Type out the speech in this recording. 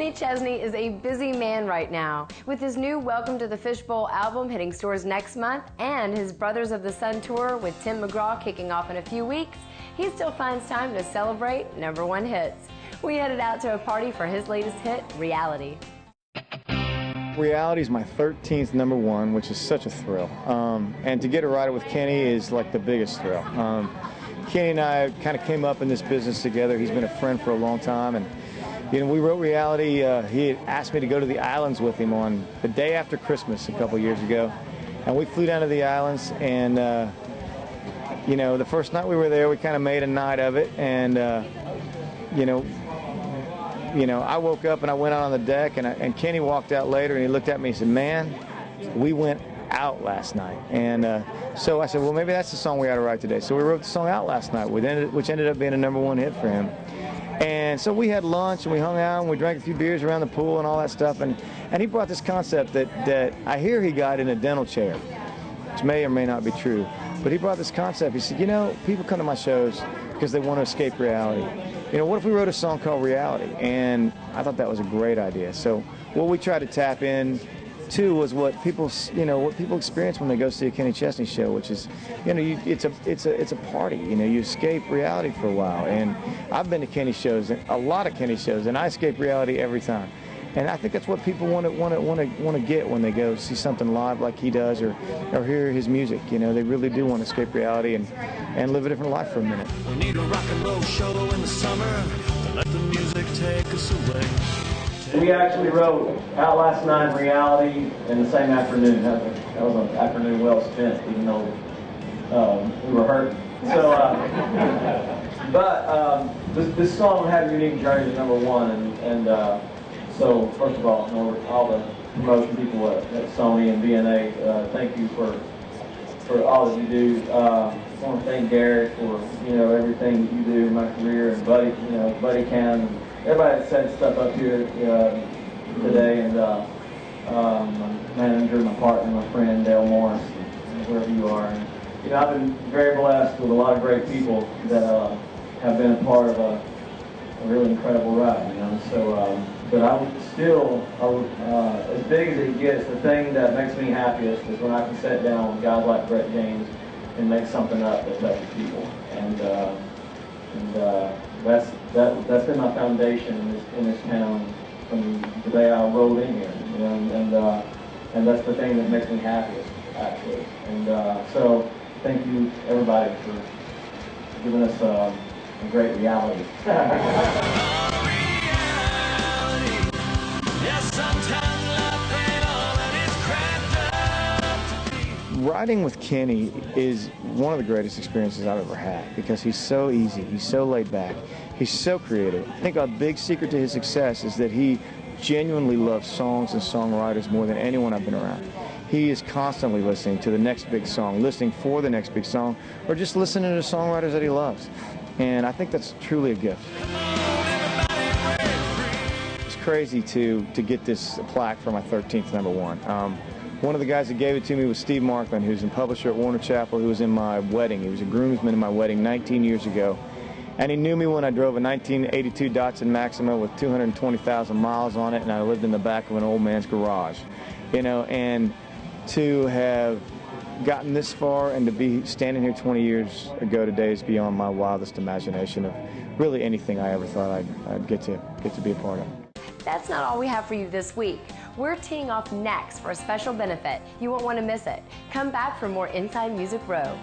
Kenny Chesney is a busy man right now. With his new Welcome to the Fishbowl album hitting stores next month and his Brothers of the Sun tour with Tim McGraw kicking off in a few weeks, he still finds time to celebrate #1 hits. We headed out to a party for his latest hit, Reality. Reality is my 13th #1, which is such a thrill. And to get to ride it with Kenny is like the biggest thrill. Kenny and I kind of came up in this business together. He's been a friend for a long time, and you know, we wrote Reality. He had asked me to go to the islands with him on the day after Christmas a couple years ago, and we flew down to the islands. And you know, the first night we were there, we kind of made a night of it. And you know, I woke up and I went out on the deck, and Kenny walked out later and he looked at me and said, "Man, we went out last night." And so I said, well, maybe that's the song we ought to write today. So we wrote the song Out last night, which ended up being a #1 hit for him. And so we had lunch and we hung out and we drank a few beers around the pool and all that stuff. And he brought this concept that I hear he got in a dental chair, which may or may not be true. But he brought this concept. He said, you know, people come to my shows because they want to escape reality. You know, what if we wrote a song called Reality? And I thought that was a great idea. So what we tried to tap in to was what people experience when they go see a Kenny Chesney show, which is, you know, it's a party. You know, you escape reality for a while. And I've been to Kenny shows, a lot of Kenny shows, and I escape reality every time. And I think that's what people want to get when they go see something live like he does, or hear his music. You know, they really do want to escape reality and live a different life for a minute. We need a rock and roll show in the summer to let the music take us away. We actually wrote Out Last Night, Reality in the same afternoon. That was an afternoon well spent, even though we were hurt. So, this song had a unique journey to #1, and so first of all, all the promotion people at Sony and VNA, thank you for all that you do. I want to thank Garrett for everything that you do in my career, and Buddy Cam. Everybody that set stuff up here today, and my manager, my partner, my friend Dale Morris, wherever you are. And, you know, I've been very blessed with a lot of great people that have been a part of a really incredible ride. You know, so but I'm still as big as it gets. The thing that makes me happiest is when I can sit down with guys like Brett James and make something up that touches people. That's been my foundation in this town from the day I rolled in here, you know, and that's the thing that makes me happiest, actually. And so thank you everybody for giving us a great reality. Riding with Kenny is one of the greatest experiences I've ever had, because he's so easy, he's so laid back, he's so creative. I think a big secret to his success is that he genuinely loves songs and songwriters more than anyone I've been around. He is constantly listening to the next big song, listening for the next big song, or just listening to songwriters that he loves. And I think that's truly a gift. It's crazy to get this plaque for my 13th #1. One of the guys that gave it to me was Steve Markman, who's a publisher at Warner Chappell, who was in my wedding. He was a groomsman in my wedding 19 years ago. And he knew me when I drove a 1982 Datsun Maxima with 220,000 miles on it, and I lived in the back of an old man's garage. You know, and to have gotten this far and to be standing here 20 years ago today is beyond my wildest imagination of really anything I ever thought I'd get to be a part of. That's not all we have for you this week. We're teeing off next for a special benefit. You won't want to miss it. Come back for more Inside Music Row.